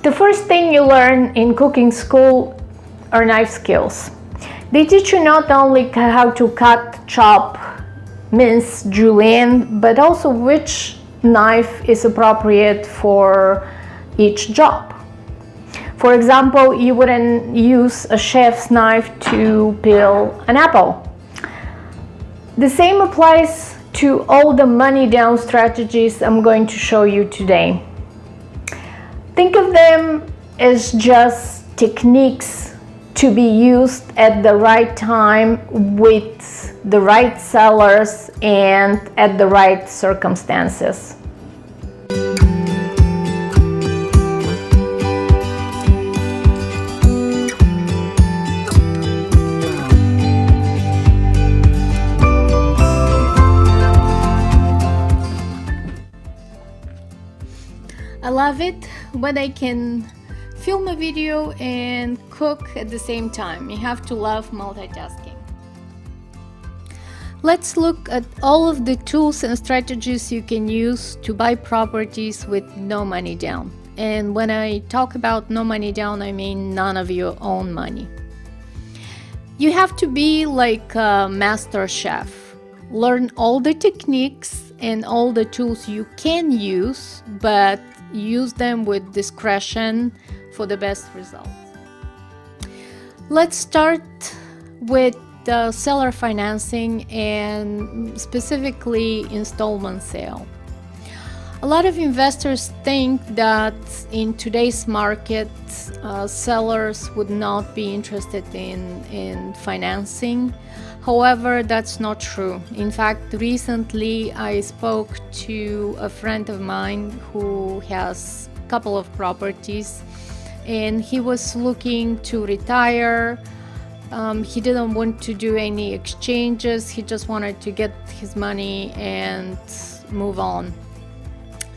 The first thing you learn in cooking school are knife skills. They teach you not only how to cut, chop, mince, julienne, but also which knife is appropriate for each job. For example, you wouldn't use a chef's knife to peel an apple. The same applies to all the money down strategies I'm going to show you today. Think of them as just techniques to be used at the right time with the right sellers and at the right circumstances. I love it when I can film a video and cook at the same time. You have to love multitasking. Let's look at all of the tools and strategies you can use to buy properties with no money down. And when I talk about no money down, I mean none of your own money. You have to be like a master chef. Learn all the techniques and all the tools you can use, but use them with discretion for the best results. Let's start with the seller financing and specifically installment sale. A lot of investors think that in today's market, sellers would not be interested in financing. However, that's not true. In fact, recently I spoke to a friend of mine who has a couple of properties, and he was looking to retire. He didn't want to do any exchanges. He just wanted to get his money and move on.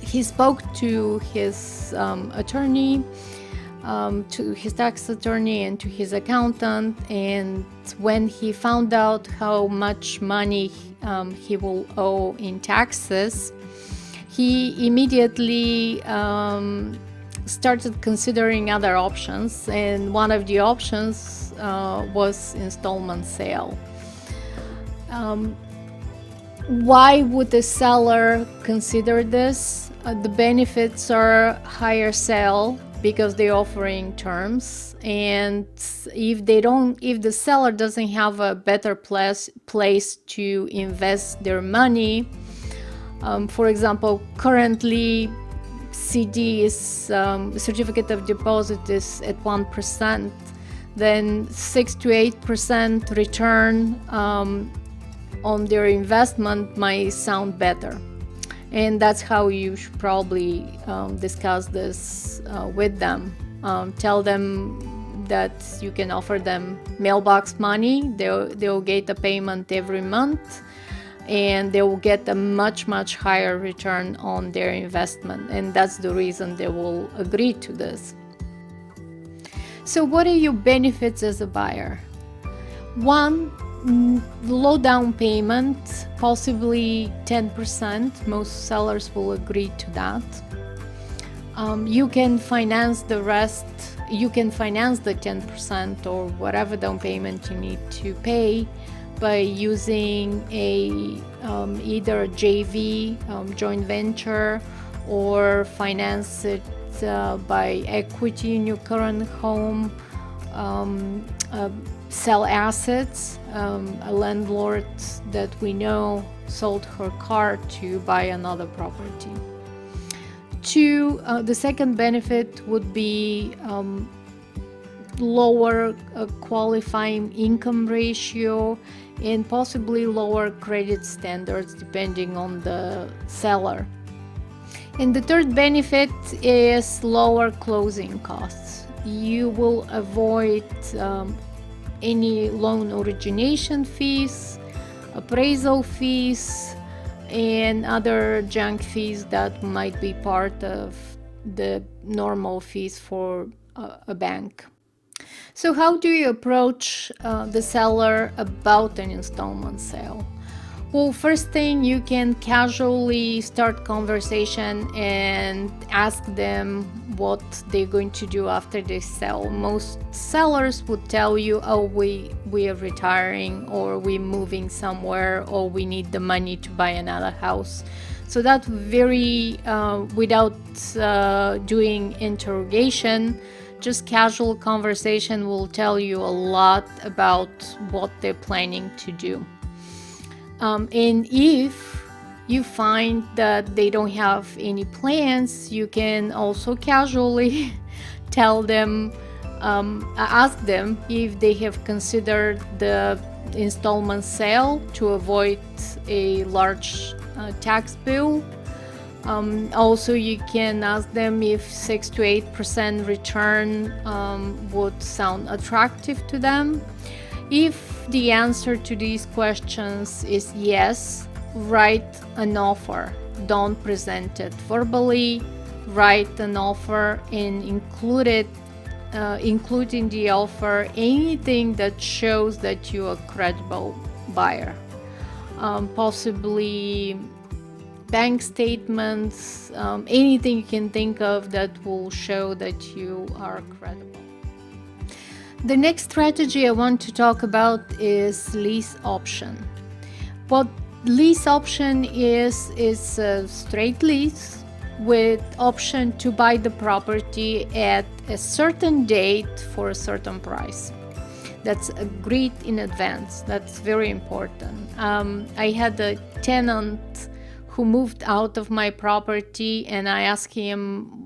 He spoke to his attorney, to his tax attorney and to his accountant, and when he found out how much money he will owe in taxes, he immediately started considering other options, and one of the options was installment sale. Why would the seller consider this? The benefits are higher sale because they're offering terms, and if the seller doesn't have a better place to invest their money, for example, currently CD is certificate of deposit is at 1%, then 6 to 8% return on their investment might sound better. And that's how you should probably discuss this with them. Tell them that you can offer them mailbox money. They'll get a payment every month, and they will get a much higher return on their investment, and that's the reason they will agree to this. So what are your benefits as a buyer? One, low down payment, possibly 10%. Most sellers will agree to that. You can finance the rest. You can finance the 10% or whatever down payment you need to pay by using either a JV, joint venture, or finance it by equity in your current home, sell assets. A landlord that we know sold her car to buy another property. Two, the second benefit would be lower qualifying income ratio and possibly lower credit standards depending on the seller. And the third benefit is lower closing costs. You will avoid any loan origination fees, appraisal fees, and other junk fees that might be part of the normal fees for a bank. So how do you approach the seller about an installment sale? Well, first thing, you can casually start conversation and ask them what they're going to do after they sell. Most sellers would tell you, oh, we are retiring, or we're moving somewhere, or we need the money to buy another house. So that very, without doing interrogation, just casual conversation will tell you a lot about what they're planning to do. And if you find that they don't have any plans, you can also casually tell them, ask them if they have considered the installment sale to avoid a large tax bill. Also, you can ask them if 6 to 8% return would sound attractive to them. If the answer to these questions is yes, write an offer. Don't present it verbally. Write an offer and include in the offer anything that shows that you're a credible buyer. Possibly bank statements, anything you can think of that will show that you are credible. The next strategy I want to talk about is lease option. What lease option is a straight lease with option to buy the property at a certain date for a certain price. That's agreed in advance. That's very important. I had a tenant who moved out of my property, and I asked him,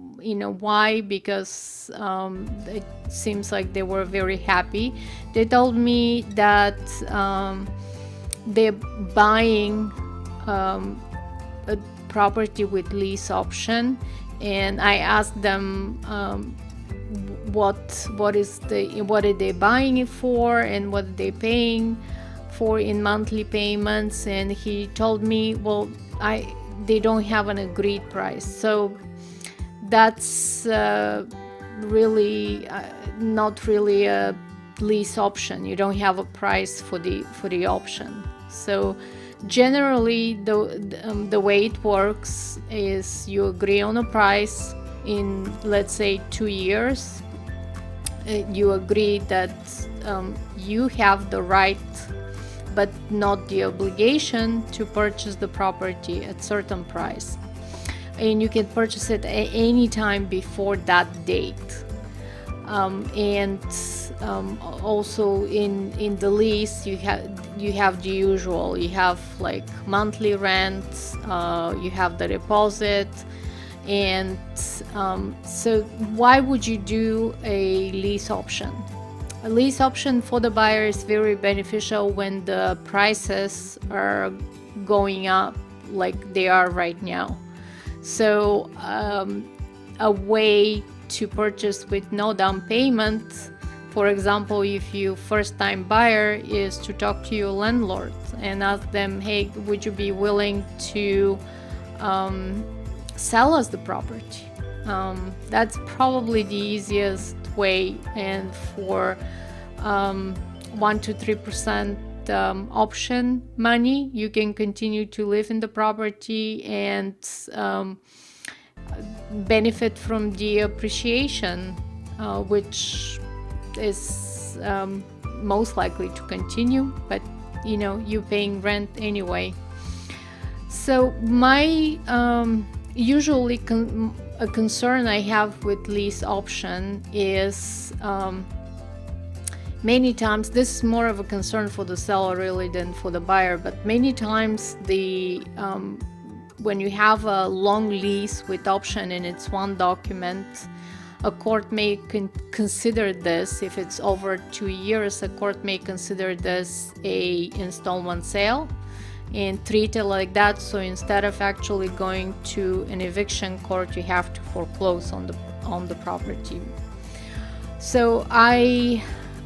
why, because it seems like they were very happy. They told me that they're buying a property with lease option, and I asked them what are they buying it for, and what are they paying for in monthly payments, and he told me, well, they don't have an agreed price. So that's really not really a lease option. You don't have a price for the option. So generally the way it works is you agree on a price in, let's say, 2 years. You agree that you have the right but not the obligation to purchase the property at certain price, and you can purchase it at any time before that date. Also in the lease you have the usual. You have like monthly rent, you have the deposit, and so why would you do a lease option? A lease option for the buyer is very beneficial when the prices are going up like they are right now. So a way to purchase with no down payment, for example, if you first time buyer, is to talk to your landlord and ask them, hey, would you be willing to sell us the property? That's probably the easiest way, and for 1 to 3% option money, you can continue to live in the property and benefit from the appreciation, which is most likely to continue, but you're paying rent anyway. So my usually a concern I have with lease option is many times, this is more of a concern for the seller really than for the buyer, but many times when you have a long lease with option and it's one document, a court may consider this, if it's over 2 years, a court may consider this a installment sale and treat it like that. So instead of actually going to an eviction court, you have to foreclose on the property. So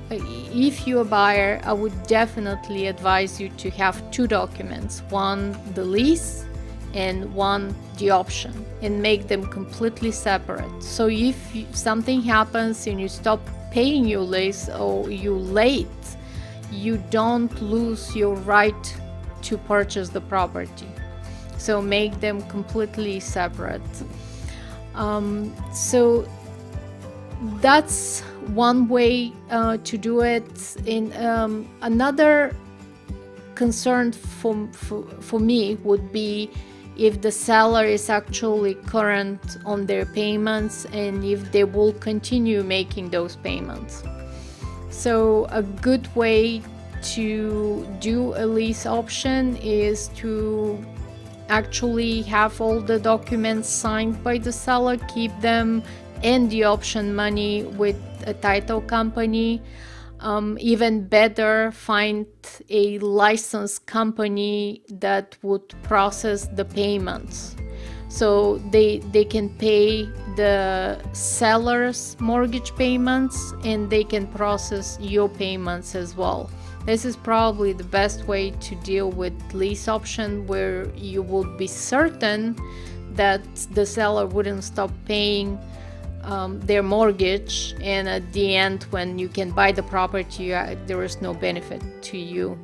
if you're a buyer, I would definitely advise you to have 2 documents, one the lease and one the option, and make them completely separate. So if something happens and you stop paying your lease or you're late, you don't lose your right to purchase the property. So make them completely separate. So that's one way to do it. In another concern for me would be if the seller is actually current on their payments and if they will continue making those payments. So a good way to do a lease option is to actually have all the documents signed by the seller, keep them and the option money with a title company. Even better, find a licensed company that would process the payments, so they can pay the seller's mortgage payments and they can process your payments as well. This is probably the best way to deal with lease option, where you would be certain that the seller wouldn't stop paying their mortgage, and at the end when you can buy the property there is no benefit to you.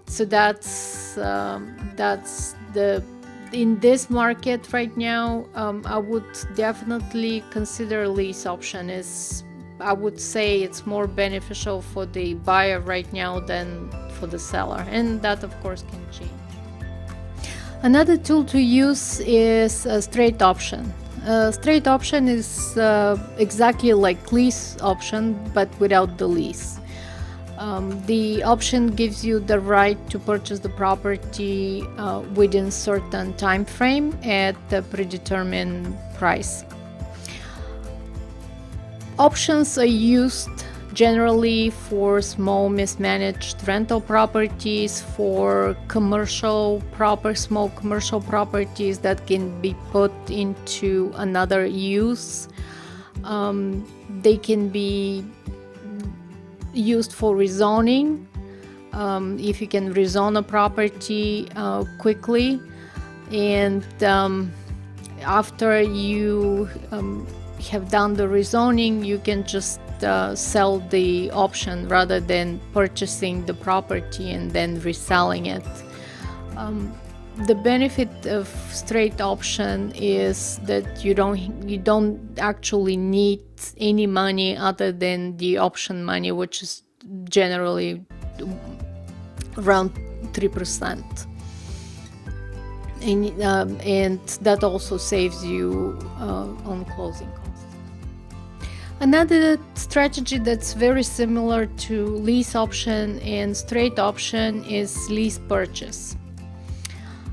So that's the in this market right now. I would definitely consider lease option. I would say it's more beneficial for the buyer right now than for the seller, and that of course can change. Another tool to use is a straight option. Straight option is exactly like lease option but without the lease. The option gives you the right to purchase the property within certain time frame at a predetermined price. Options are used generally for small mismanaged rental properties, for small commercial properties that can be put into another use. They can be used for rezoning, if you can rezone a property quickly, and after you have done the rezoning, you can just sell the option rather than purchasing the property and then reselling it. The benefit of straight option is that you don't actually need any money other than the option money, which is generally around 3%. And that also saves you on closing costs. Another strategy that's very similar to lease option and straight option is lease purchase.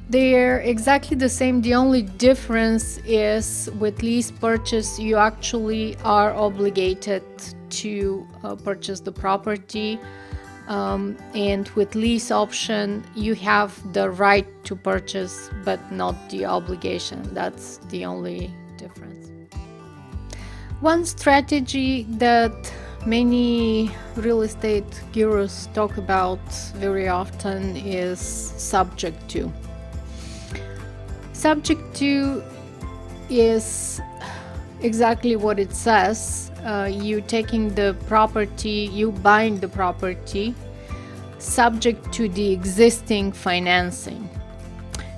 They're exactly the same. The only difference is with lease purchase, you actually are obligated to purchase the property. And with lease option, you have the right to purchase, but not the obligation. That's the only difference. One strategy that many real estate gurus talk about very often is subject to. Subject to is exactly what it says. You taking the property, you buying the property subject to the existing financing.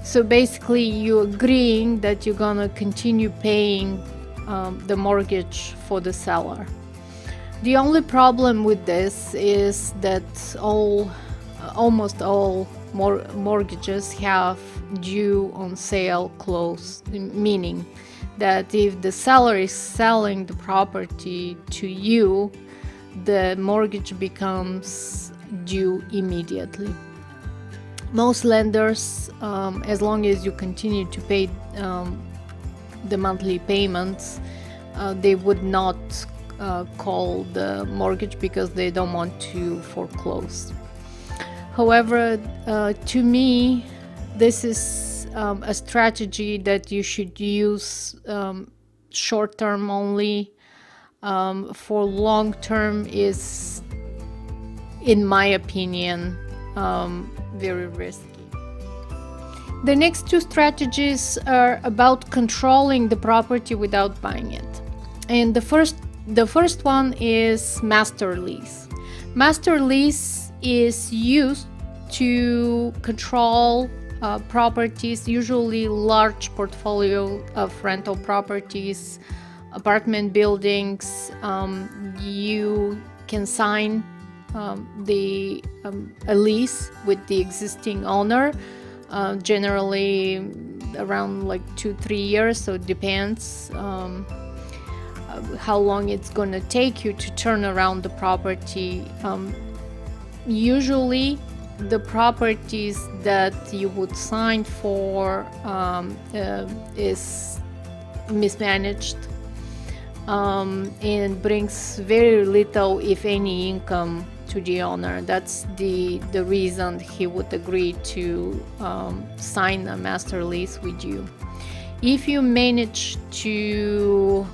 So basically you agreeing that you're gonna continue paying the mortgage for the seller. The only problem with this is that almost all mortgages have due on sale clause, meaning that if the seller is selling the property to you, the mortgage becomes due immediately. Most lenders, as long as you continue to pay the monthly payments, they would not call the mortgage because they don't want to foreclose. However, to me, this is a strategy that you should use short term only. For long term is, in my opinion, very risky. The next two strategies are about controlling the property without buying it. And the first one is master lease. Master lease is used to control properties, usually large portfolio of rental properties, apartment buildings. You can sign a lease with the existing owner, generally around like 2-3 years, so it depends how long it's going to take you to turn around the property. Usually the properties that you would sign for is mismanaged and brings very little, if any, income to the owner. That's the reason he would agree to sign a master lease with you. If you manage to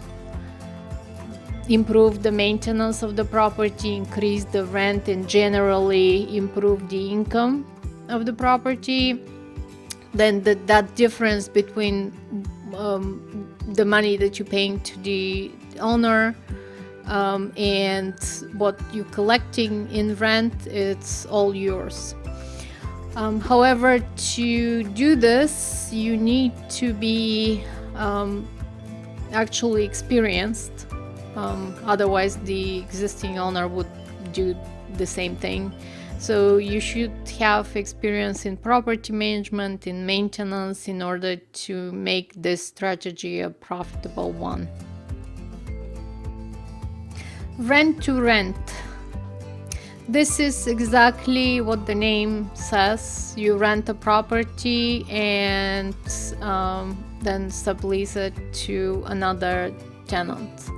improve the maintenance of the property, increase the rent, and generally improve the income of the property, then that difference between the money that you're paying to the owner and what you're collecting in rent, it's all yours. However, to do this, you need to be actually experienced. Otherwise, the existing owner would do the same thing. So you should have experience in property management, in maintenance, in order to make this strategy a profitable one. Rent to rent. This is exactly what the name says. You rent a property and then sublease it to another tenant.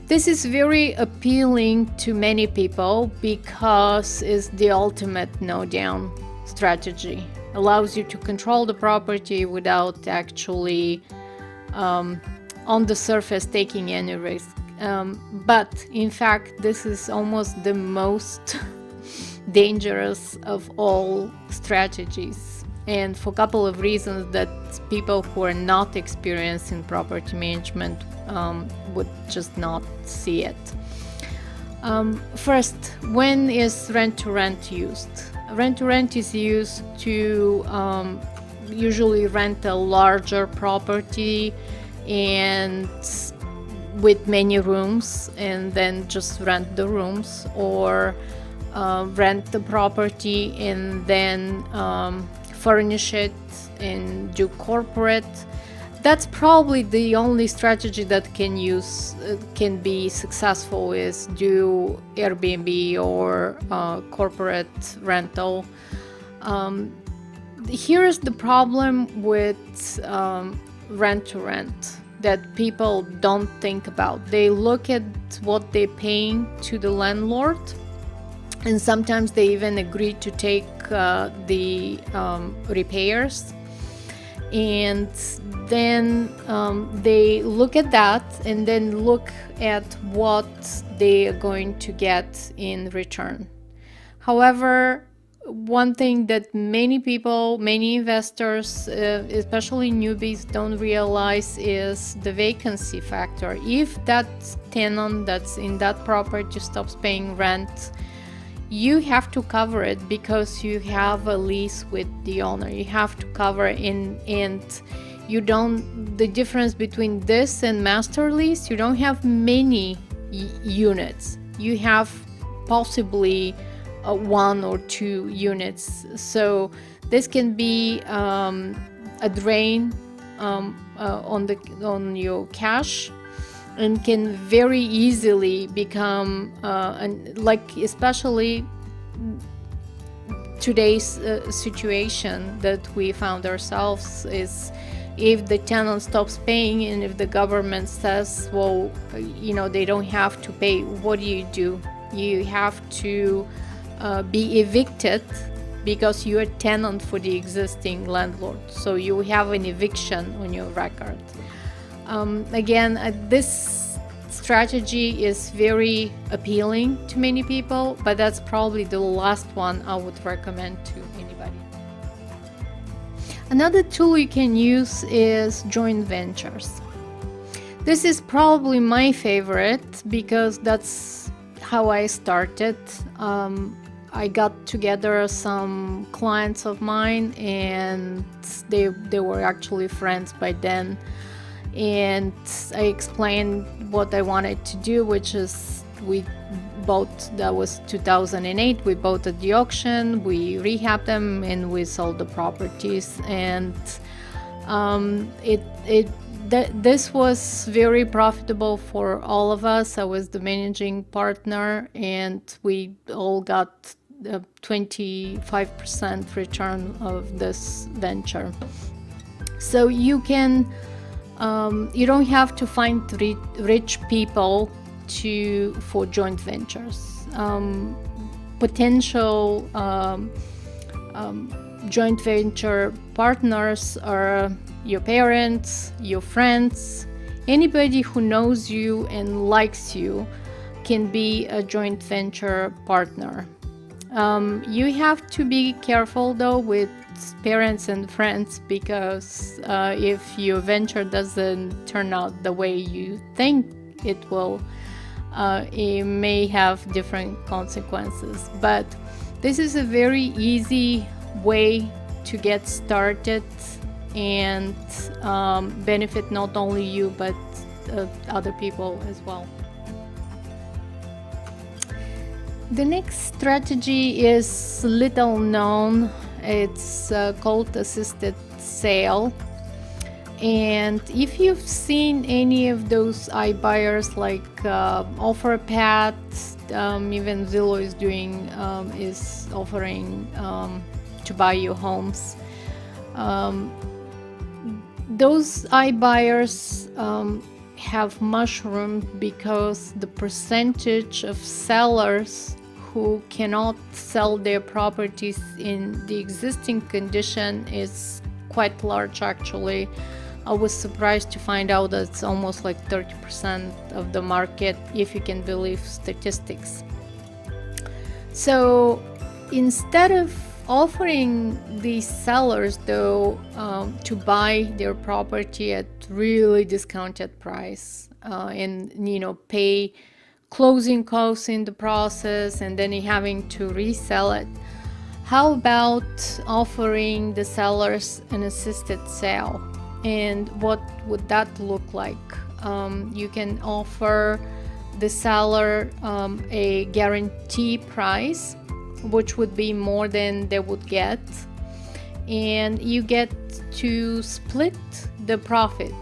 This is very appealing to many people because it's the ultimate no-down strategy. Allows you to control the property without actually on the surface taking any risk. But in fact, this is almost the most dangerous of all strategies, and for a couple of reasons that people who are not experienced in property management would just not see it. First, when is rent-to-rent used? Rent-to-rent is used to usually rent a larger property and with many rooms and then just rent the rooms, or rent the property and then furnish it and do corporate. That's probably the only strategy that can be successful, is do Airbnb or corporate rental. Here's the problem with rent-to-rent that people don't think about. They look at what they're paying to the landlord, and sometimes they even agree to take the repairs, and then they look at that and then look at what they are going to get in return. However, one thing that many people, many investors, especially newbies, don't realize is the vacancy factor. If that tenant that's in that property stops paying rent, you have to cover it because you have a lease with the owner. You have to cover in, and you don't, the difference between this and master lease, you don't have many units. You have possibly 1 or 2 units. So this can be a drain on your cash, and can very easily become like, especially today's situation that we found ourselves, is if the tenant stops paying and if the government says, well, they don't have to pay, what do? You have to be evicted because you're a tenant for the existing landlord. So you have an eviction on your record. Again, this strategy is very appealing to many people, but that's probably the last one I would recommend to anybody. Another tool you can use is joint ventures. This is probably my favorite because that's how I started. I got together some clients of mine, and they were actually friends by then. And I explained what I wanted to do, which is we bought, that was 2008, we bought at the auction, we rehabbed them, and we sold the properties. And this was very profitable for all of us. I was the managing partner, and we all got a 25% return of this venture. So you can, you don't have to find rich people for joint ventures. Potential joint venture partners are your parents, your friends, anybody who knows you and likes you can be a joint venture partner. You have to be careful though with parents and friends, because if your venture doesn't turn out the way you think it will, it may have different consequences. But this is a very easy way to get started and benefit not only you but other people as well. The next strategy is little known. It's called assisted sale. And if you've seen any of those iBuyers like OfferPad, even Zillow is offering to buy your homes. Those iBuyers have mushroomed because the percentage of sellers who cannot sell their properties in the existing condition is quite large actually. I was surprised to find out that it's almost like 30% of the market, if you can believe statistics. So instead of offering these sellers though to buy their property at really discounted price and pay closing costs in the process and then having to resell it, how about offering the sellers an assisted sale? And what would that look like? You can offer the seller a guarantee price, which would be more than they would get, and you get to split the profit.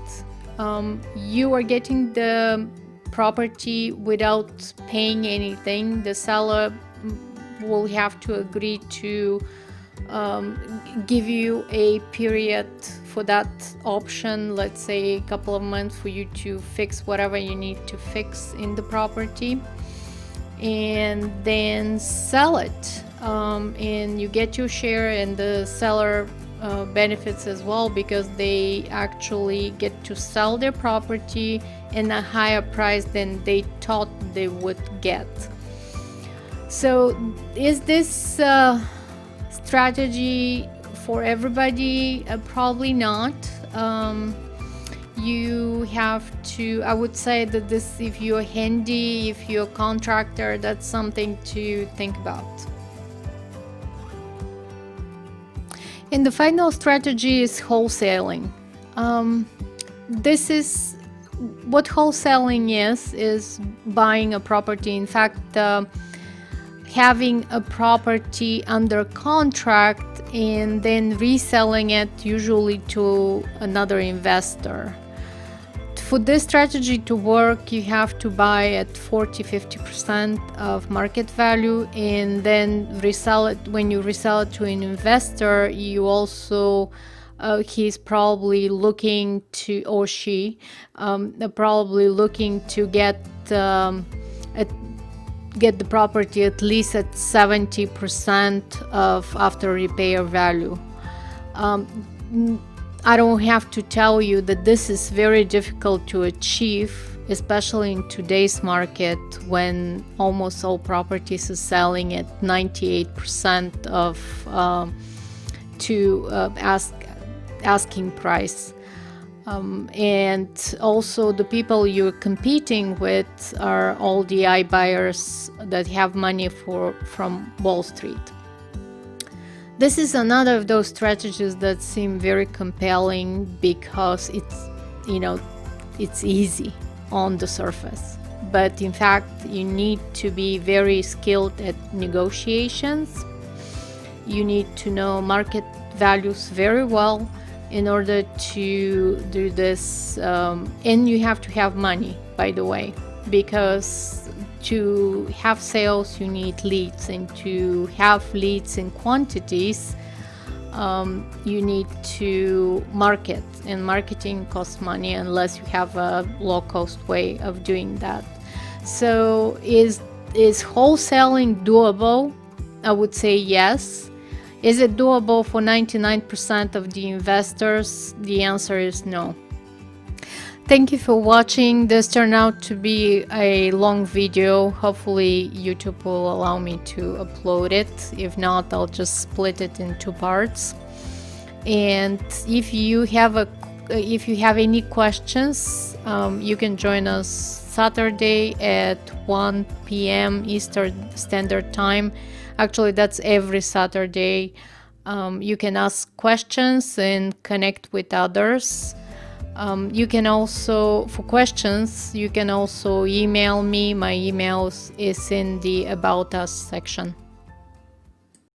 You are getting the property without paying anything. The seller will have to agree to give you a period for that option, let's say a couple of months, for you to fix whatever you need to fix in the property, and then sell it, and you get your share, and the seller benefits as well, because they actually get to sell their property in a higher price than they thought they would get. So is this strategy for everybody? Probably not. You have to, I would say that this, if you're handy, if you're a contractor, that's something to think about. And the final strategy is wholesaling. This is what wholesaling is buying a property. In fact, having a property under contract and then reselling it, usually to another investor. For this strategy to work, you have to buy at 40-50% of market value and then resell it. When you resell it to an investor, you also he's probably looking to, or she probably looking to get the property at least at 70% of after repair value. I don't have to tell you that this is very difficult to achieve, especially in today's market when almost all properties are selling at 98% of asking price. And also the people you're competing with are all the iBuyers that have money from Wall Street. This is another of those strategies that seem very compelling because it's easy on the surface. But in fact, you need to be very skilled at negotiations. You need to know market values very well in order to do this. And you have to have money, by the way, because to have sales, you need leads, and to have leads in quantities, you need to market, and marketing costs money unless you have a low-cost way of doing that. So is wholesaling doable? I would say yes. Is it doable for 99% of the investors? The answer is no. Thank you for watching. This turned out to be a long video. Hopefully YouTube will allow me to upload it. If not, I'll just split it in 2 parts. And if you have any questions, you can join us Saturday at 1 p.m. Eastern Standard Time. Actually, that's every Saturday. You can ask questions and connect with others. You can also, for questions, you can also email me. My email is in the About Us section.